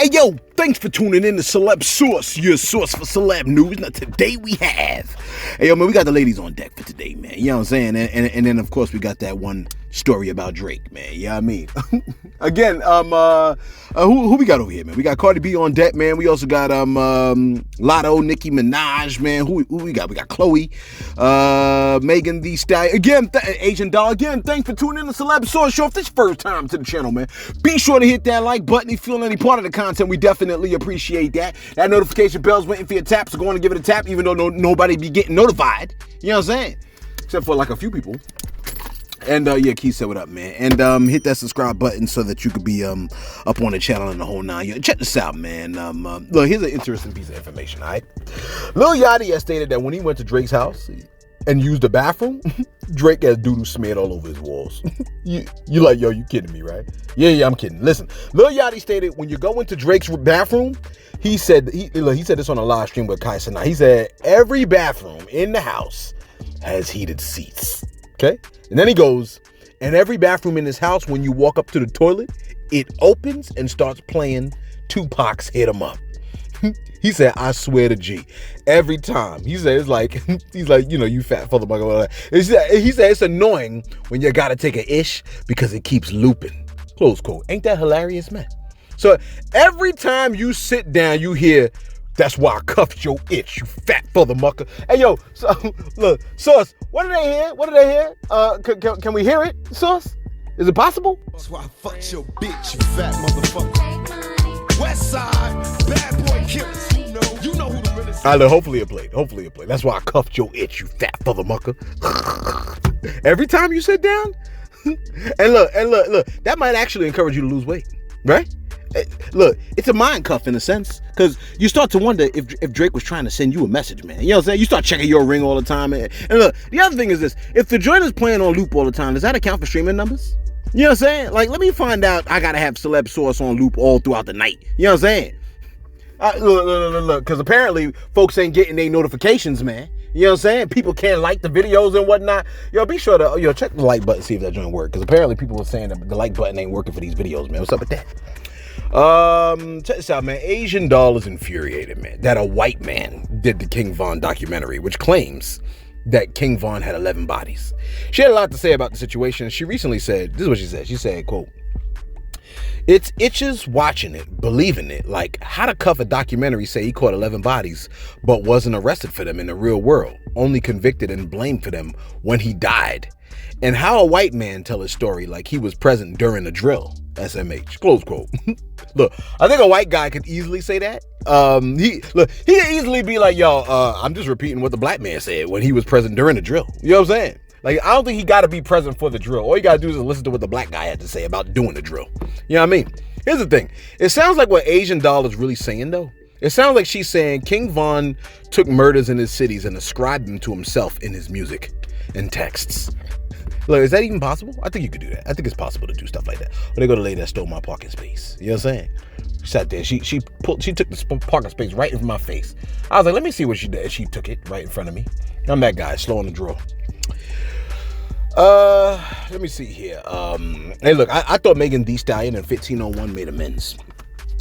Hey, yo, thanks for tuning in to Celeb Source, your source for celeb news. Now, today we have, hey, yo, man, we got the ladies on deck for today, man. You know what I'm saying? And then, of course, we got that one story about Drake, man. You know what I mean? Again, who we got over here, man? We got Cardi B on deck, man. We also got Latto, Nicki Minaj, man. Who we got? We got Chloe, Megan Thee Stallion. Again, Asian Doll. Again, thanks for tuning in to Celeb Source Show. If this is your first time to the channel, man, be sure to hit that like button. If you feel any part of the content, we definitely appreciate that. That notification bell's waiting for your tap, so go on and give it a tap, even though nobody be getting notified. You know what I'm saying? Except for like a few people. And yeah, Keith said what up, man. And hit that subscribe button so that you could be up on the channel and the whole nine. Yeah, check this out, man. Look, here's an interesting piece of information, all right? Lil Yachty has stated that when he went to Drake's house and used the bathroom, Drake has doodoo smeared all over his walls. you like, yo, you kidding me, right? Yeah, I'm kidding. Listen, Lil Yachty stated when you go into Drake's bathroom, he said this on a live stream with Kai Sinai. He said every bathroom in the house has heated seats. Okay? And then he goes, and every bathroom in this house, when you walk up to the toilet, it opens and starts playing Tupac's Hit 'Em Up. He said, I swear to G, every time. He said, it's like, he's like, you know, you fat motherfucker. He said, it's annoying when you gotta take a ish because it keeps looping. Close quote. Ain't that hilarious, man? So every time you sit down, you hear, that's why I cuffed your itch, you fat motherfucker. Hey, yo, so, look, Sauce, what did they hear? What did they hear? Can we hear it, Sauce? Is it possible? That's why I fucked your bitch, you fat motherfucker. West Side, bad boy killers. You know who the realest. I know, hopefully it played. That's why I cuffed your itch, you fat motherfucker. Every time you sit down? and look, that might actually encourage you to lose weight, right? Look, it's a mind cuff in a sense, because you start to wonder if Drake was trying to send you a message, man. You know what I'm saying? You start checking your ring all the time. And look, the other thing is this. If the joint is playing on loop all the time, does that account for streaming numbers? You know what I'm saying? Like, let me find out I got to have Celeb Source on loop all throughout the night. You know what I'm saying? Look, because apparently folks ain't getting their notifications, man. You know what I'm saying? People can't like the videos and whatnot. Yo, be sure to check the like button, see if that joint work. Because apparently people were saying that the like button ain't working for these videos, man. What's up with that? Check this out, man. Asian Doll is infuriated, man, that a white man did the King Von documentary, which claims that King Von had 11 bodies. She had a lot to say about the situation. She recently said, this is what she said. She said, quote, "It's itches watching it, believing it. Like, how to cuff a documentary say he caught 11 bodies, but wasn't arrested for them in the real world, only convicted and blamed for them when he died. And how a white man tell his story like he was present during the drill, SMH, close quote." Look, I think a white guy could easily say that. He could easily be like, yo, I'm just repeating what the black man said when he was present during the drill. You know what I'm saying? Like, I don't think he got to be present for the drill. All you got to do is listen to what the black guy had to say about doing the drill. You know what I mean? Here's the thing. It sounds like what Asian Doll is really saying, though. It sounds like she's saying King Von took murders in his cities and ascribed them to himself in his music and texts. Look, is that even possible? I think you could do that. I think it's possible to do stuff like that. But they go to the lady that stole my parking space. You know what I'm saying? She sat there. She took the parking space right in my face. I was like, let me see what she did. She took it right in front of me. I'm that guy, slow on the draw. Let me see here. Hey, look, I thought Megan Thee Stallion and 1501 made amends.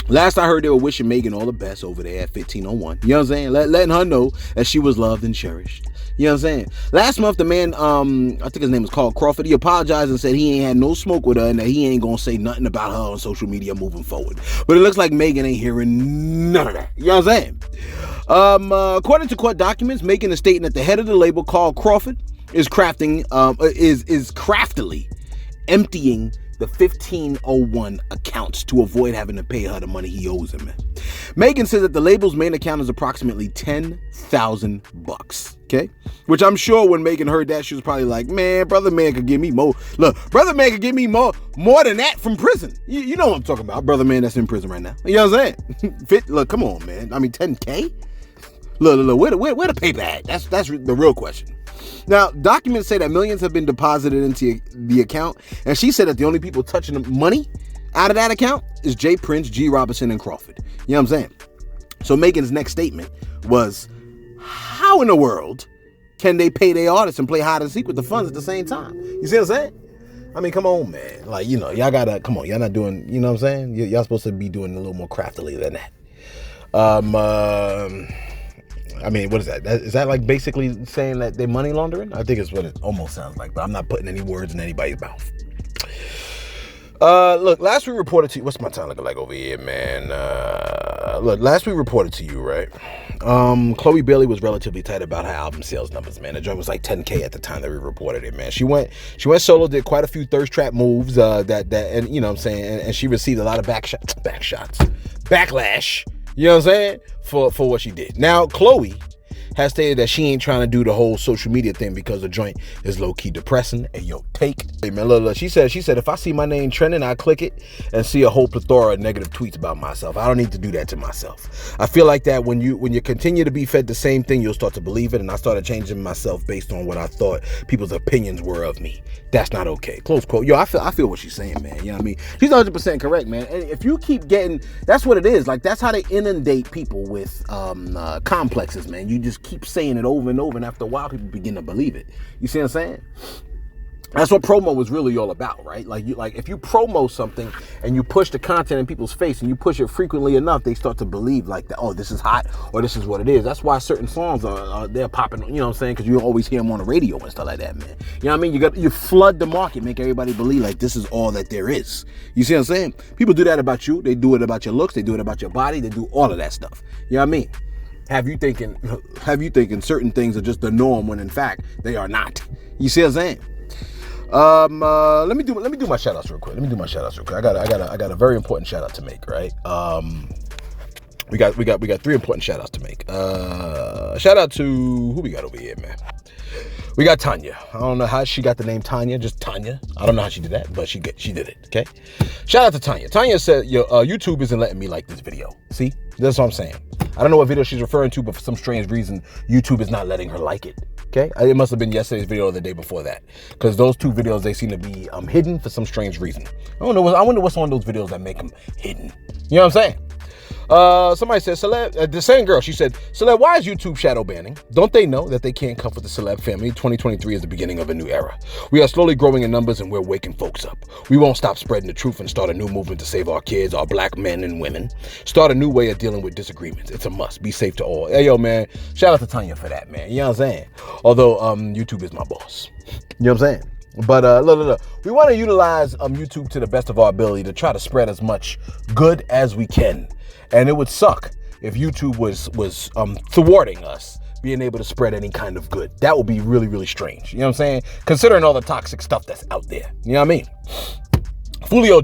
Last I heard, they were wishing Megan all the best over there at 1501. You know what I'm saying? Letting her know that she was loved and cherished. You know what I'm saying? Last month, the man, I think his name was Carl Crawford, he apologized and said he ain't had no smoke with her and that he ain't gonna say nothing about her on social media moving forward. But it looks like Megan ain't hearing none of that. You know what I'm saying? According to court documents, Megan is stating that the head of the label, Carl Crawford, is craftily emptying the 1501 accounts to avoid having to pay her the money he owes him. Megan says that the label's main account is approximately $10,000. Okay, which I'm sure when Megan heard that, she was probably like, man, brother man could give me more. Look, brother man could give me more than that from prison. You know what I'm talking about, brother man that's in prison right now. You know what I'm saying? Look, come on, man. I mean, 10K. Look, where the paper at? That's the real question. Now, documents say that millions have been deposited into the account, and she said that the only people touching the money out of that account is Jay Prince, G. Robinson, and Crawford. You know what I'm saying? So Megan's next statement was, how in the world can they pay their artists and play hide and seek with the funds at the same time? You see what I'm saying? I mean, come on, man. Like, you know, y'all gotta, come on, y'all not doing, you know what I'm saying? Y'all supposed to be doing a little more craftily than that. I mean, what is that? Is that like basically saying that they're money laundering? I think it's what it almost sounds like, but I'm not putting any words in anybody's mouth. Look, last we reported to you, what's my time looking like over here, man? Look, last we reported to you, right? Chloe Bailey was relatively tight about her album sales numbers, man. The joint was like 10K at the time that we reported it, man. She went solo, did quite a few thirst trap moves, and you know what I'm saying, and she received a lot of backlash, you know what I'm saying, for what she did. Now, Chloe has stated that she ain't trying to do the whole social media thing because the joint is low-key depressing. Hey, yo, take. Hey, man, look, she said, if I see my name trending, I click it and see a whole plethora of negative tweets about myself. I don't need to do that to myself. I feel like that when you continue to be fed the same thing, you'll start to believe it, and I started changing myself based on what I thought people's opinions were of me. That's not okay. Close quote. Yo, I feel what she's saying, man. You know what I mean? She's 100% correct, man. And if you keep getting, that's what it is. Like, that's how they inundate people with complexes, man. You just keep saying it over and over, and after a while, people begin to believe it. You see what I'm saying? That's what promo is really all about, right? Like if you promo something and you push the content in people's face and you push it frequently enough, they start to believe like that. Oh, this is hot, or this is what it is. That's why certain songs are they're popping. You know what I'm saying? Because you always hear them on the radio and stuff like that, man. You know what I mean? You flood the market, make everybody believe like this is all that there is. You see what I'm saying? People do that about you. They do it about your looks. They do it about your body. They do all of that stuff. You know what I mean? Have you thinking certain things are just the norm when in fact they are not. You see what I'm saying? Let me do my shout outs real quick. I got a very important shout out to make, right? We got 3 important shout outs to make. Shout out to who we got over here, man. We got Tanya. I don't know how she got the name Tanya, just Tanya. I don't know how she did that, but she did it, okay? Shout out to Tanya. Tanya said, YouTube isn't letting me like this video. See? That's what I'm saying. I don't know what video she's referring to, but for some strange reason, YouTube is not letting her like it, okay? It must have been yesterday's video or the day before that, because those 2 videos, they seem to be hidden for some strange reason. I wonder what's on those videos that make them hidden. You know what I'm saying? Somebody said, Celeb, the same girl, she said, Celeb, why is YouTube shadow banning? Don't they know that they can't comfort the Celeb family? 2023 is the beginning of a new era. We are slowly growing in numbers and we're waking folks up. We won't stop spreading the truth and start a new movement to save our kids, our black men and women. Start a new way of dealing with disagreements. It's a must. Be safe to all. Hey, yo, man, shout out to Tanya for that, man. You know what I'm saying? Although, YouTube is my boss. You know what I'm saying? But look, we want to utilize YouTube to the best of our ability to try to spread as much good as we can. And it would suck if YouTube was thwarting us being able to spread any kind of good. That would be really, really strange. You know what I'm saying? Considering all the toxic stuff that's out there. You know what I mean? Fulio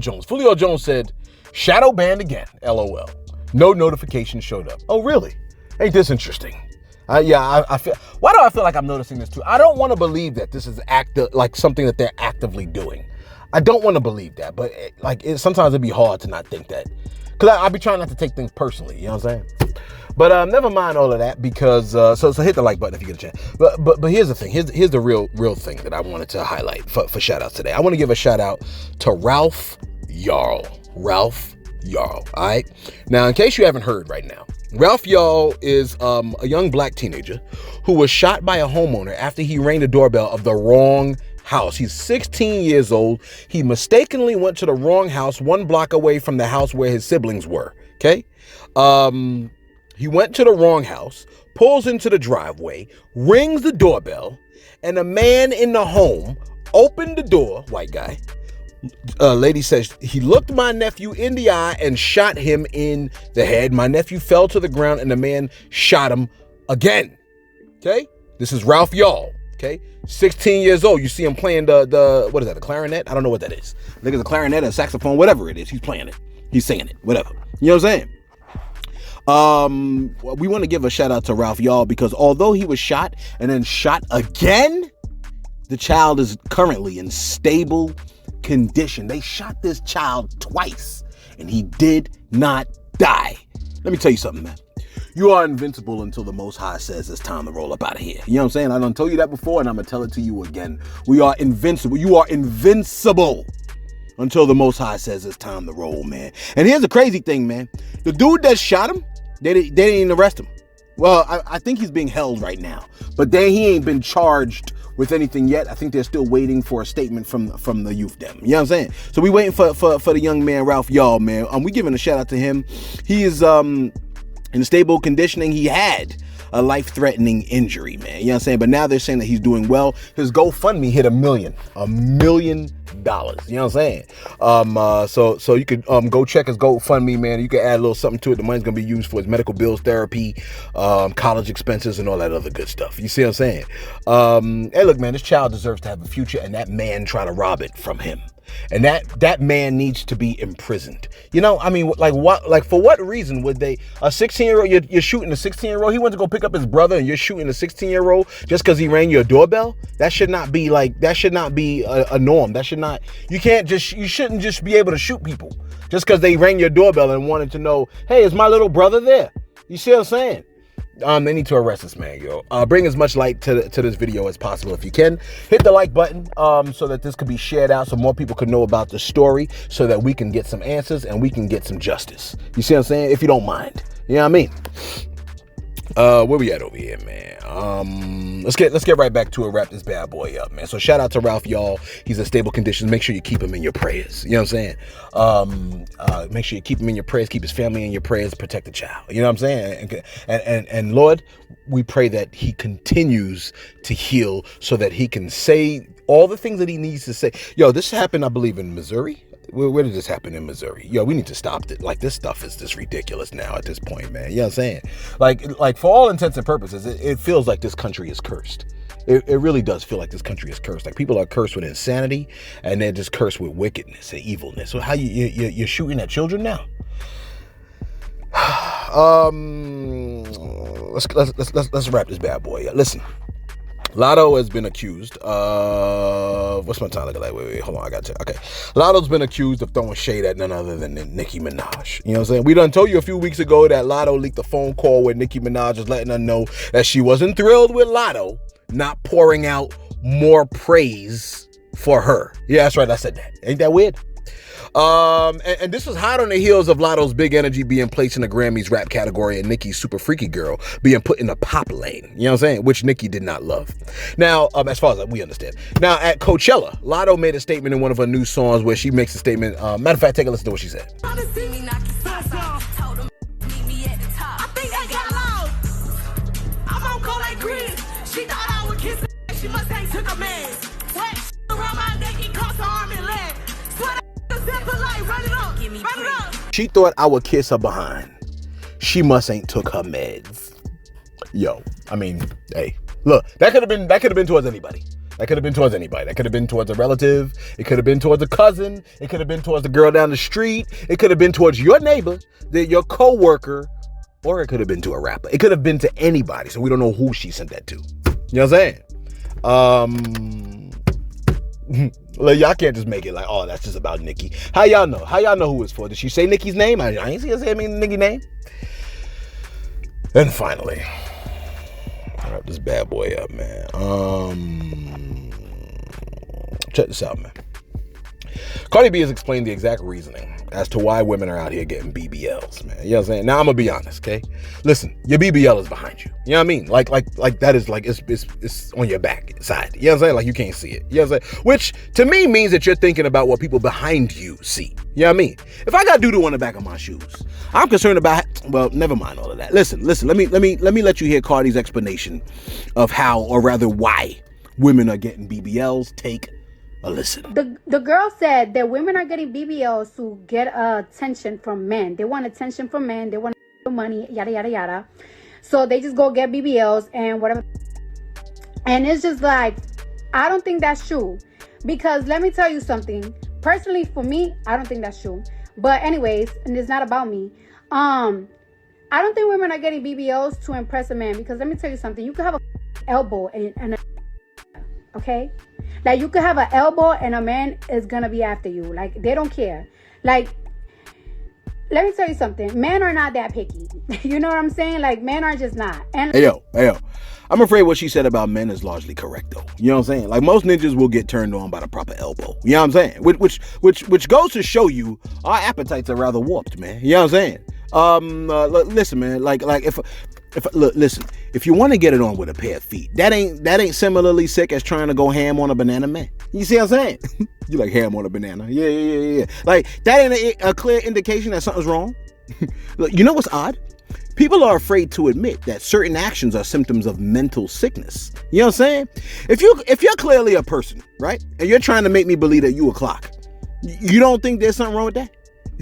Jones said, shadow banned again, LOL. No notification showed up. Oh, really? Ain't this interesting? I feel. Why do I feel like I'm noticing this too? I don't want to believe that this is like something that they're actively doing. I don't want to believe that, but sometimes it'd be hard to not think that. Because I be trying not to take things personally, you know what I'm saying? But never mind all of that, because so hit the like button if you get a chance. But here's the thing. Here's the real thing that I wanted to highlight for shout outs today. I want to give a shout out to Ralph Yarl. All right. Now, in case you haven't heard right now, Ralph Yarl is a young black teenager who was shot by a homeowner after he rang the doorbell of the wrong house. He's 16 years old. He mistakenly went to the wrong house 1 block away from the house where his siblings were. Okay. He went to the wrong house, pulls into the driveway, rings the doorbell, and a man in the home opened the door, white guy. Lady says, he looked my nephew in the eye and shot him in the head. My nephew fell to the ground and the man shot him again. Okay. This is Ralph Yarl. Okay, 16 years old. You see him playing the what is that, a clarinet? I don't know what that is. I think it's a clarinet, a saxophone, whatever it is. He's playing it. He's singing it, whatever. You know what I'm saying? We want to give a shout out to Ralph Yarl because although he was shot and then shot again, the child is currently in stable condition. They shot this child twice and he did not die. Let me tell you something, man. You are invincible until the Most High says it's time to roll up out of here. You know what I'm saying? I done told you that before, and I'm going to tell it to you again. We are invincible. You are invincible until the Most High says it's time to roll, man. And here's the crazy thing, man. The dude that shot him, they didn't even arrest him. Well, I think he's being held right now, but he ain't been charged with anything yet. I think they're still waiting for a statement from the youth dem. You know what I'm saying? So we waiting for the young man, Ralph Yarl, man. We giving a shout out to him. He is in stable conditioning. He had a life-threatening injury, man. You know what I'm saying? But now they're saying that he's doing well. His GoFundMe hit $1 million. $1 million. You know what I'm saying? So you could go check his GoFundMe, man. You can add a little something to it. The money's gonna be used for his medical bills, therapy, college expenses, and all that other good stuff. You see what I'm saying? Hey, look, man, this child deserves to have a future, and that man trying to rob it from him. And that man needs to be imprisoned. You know, I mean, like what? Like for what reason would they? A 16-year-old, you're shooting a 16-year-old. He went to go pick up his brother, and you're shooting a 16-year-old just because he rang your doorbell. That should not be a norm. That should not. You shouldn't just be able to shoot people just because they rang your doorbell and wanted to know, hey, is my little brother there? You see what I'm saying? They need to arrest this man, yo. Bring as much light to this video as possible if you can. Hit the like button so that this could be shared out so more people can know about the story so that we can get some answers and we can get some justice. You see what I'm saying? If you don't mind. You know what I mean? Where we at over here, man? Let's get right back to it. Wrap this bad boy up, man. So shout out to Ralph Yarl. He's in stable conditions. Make sure you keep him in your prayers. You know what I'm saying? Make sure you keep him in your prayers. Keep his family in your prayers. Protect the child. You know what I'm saying? And Lord, we pray that he continues to heal so that he can say all the things that he needs to say. Yo, this happened, I believe, in Missouri. Where did this happen in Missouri? Yo, we need to stop it. Like, this stuff is just ridiculous now at this point, man. You know what I'm saying? Like for all intents and purposes, it feels like this country is cursed. It really does feel like this country is cursed. Like, people are cursed with insanity, and they're just cursed with wickedness and evilness. So how you're shooting at children now? Let's wrap this bad boy up. Listen. Latto has been accused of, what's my time looking like? Wait, hold on, I got to, okay. Latto's been accused of throwing shade at none other than Nicki Minaj. You know what I'm saying? We done told you a few weeks ago that Latto leaked a phone call where Nicki Minaj was letting her know that she wasn't thrilled with Latto not pouring out more praise for her. Yeah, that's right, I said that. Ain't that weird? And this was hot on the heels of Latto's Big Energy being placed in the Grammys rap category and Nicki's Super Freaky Girl being put in the pop lane. You know what I'm saying? Which Nicki did not love. Now, as far as we understand. Now, at Coachella, Latto made a statement in one of her new songs where she makes a statement. Matter of fact, take a listen to what she said. She thought I would kiss her. She must have took a man. What? Around my neck, it cost her arm and leg. She thought I would kiss her behind. She must ain't took her meds. Yo, I mean, hey, look, that could have been towards anybody. That could have been towards anybody. That could have been towards a relative. It could have been towards a cousin. It could have been towards the girl down the street. It could have been towards your neighbor, your co-worker, or it could have been to a rapper. It could have been to anybody. So we don't know who she sent that to. You know what I'm saying? Well, y'all can't just make it like, oh, that's just about Nicki. How y'all know? How y'all know who it's for? Did she say Nicki's name? I ain't see her say Nicki's name. And finally, I'll wrap this bad boy up, man. Check this out, man. Cardi B has explained the exact reasoning as to why women are out here getting BBLs, man. You know what I'm saying? Now, I'm gonna be honest, okay? Listen, your BBL is behind you. You know what I mean? Like that is like, it's on your back side. You know what I'm saying? Like, you can't see it. You know what I'm saying? Which, to me, means that you're thinking about what people behind you see. You know what I mean? If I got doo-doo on the back of my shoes, I'm concerned about, well, never mind all of that. Listen, let me let you hear Cardi's explanation of how, or rather why, women are getting BBLs. Take a listen. The girl said that women are getting BBLs to get attention from men. They want attention from men. They want money, yada, yada, yada. So they just go get BBLs and whatever. And it's just like, I don't think that's true. Because let me tell you something. Personally, for me, I don't think that's true. But anyways, and it's not about me. I don't think women are getting BBLs to impress a man. Because let me tell you something. You could have a elbow and a okay? Like, you could have an elbow and a man is gonna be after you. Like, they don't care. Like, let me tell you something. Men are not that picky. You know what I'm saying? Like, men are just not. And Hey yo. I'm afraid what she said about men is largely correct, though. You know what I'm saying? Like, most ninjas will get turned on by the proper elbow. You know what I'm saying? Which goes to show you our appetites are rather warped, man. You know what I'm saying? Listen, man. Like Listen, if you want to get it on with a pair of feet, that ain't similarly sick as trying to go ham on a banana, man. You see what I'm saying? You like ham on a banana? Yeah. Like that ain't a clear indication that something's wrong. Look, you know what's odd? People are afraid to admit that certain actions are symptoms of mental sickness. You know what I'm saying? If you're clearly a person, right, and you're trying to make me believe that you a clock, you don't think there's something wrong with that?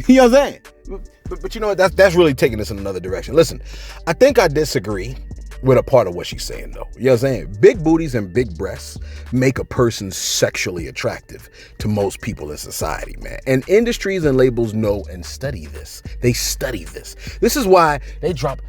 You know what I'm saying? But you know what? That's really taking us in another direction. Listen, I think I disagree with a part of what she's saying, though. You know what I'm saying? Big booties and big breasts make a person sexually attractive to most people in society, man. And industries and labels know and study this. They study this. This is why they drop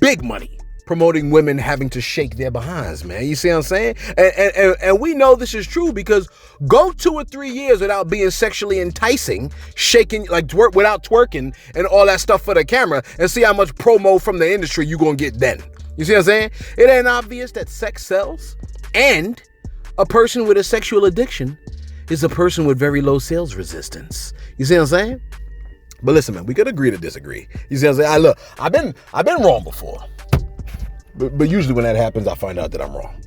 big money promoting women having to shake their behinds, man. You see what I'm saying? And we know this is true because go 2 or 3 years without being sexually enticing, shaking, like without twerking and all that stuff for the camera, and see how much promo from the industry you gonna get then. You see what I'm saying? It ain't obvious that sex sells, and a person with a sexual addiction is a person with very low sales resistance. You see what I'm saying? But listen, man, we could agree to disagree. You see what I'm saying? Look, I've been wrong before. But usually when that happens, I find out that I'm wrong.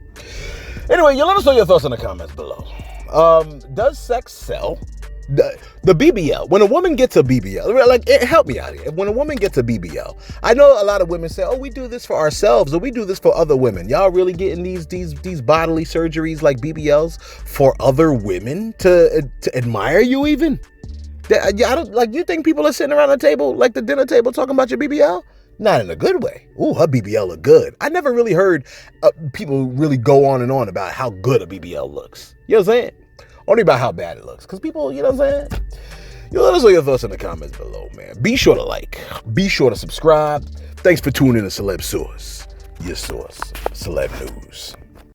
Anyway, you let us know your thoughts in the comments below. Does sex sell? The BBL. When a woman gets a BBL, like, help me out here. When a woman gets a BBL, I know a lot of women say, "Oh, we do this for ourselves, or we do this for other women." Y'all really getting these bodily surgeries like BBLs for other women to admire you even? I don't like. You think people are sitting around the table, like the dinner table, talking about your BBL? Not in a good way. Ooh, her BBL look good. I never really heard people really go on and on about how good a BBL looks. You know what I'm saying? Only about how bad it looks. Because people, you know what I'm saying? You let us know your thoughts in the comments below, man. Be sure to like. Be sure to subscribe. Thanks for tuning in to Celeb Source. Your source. Celeb News.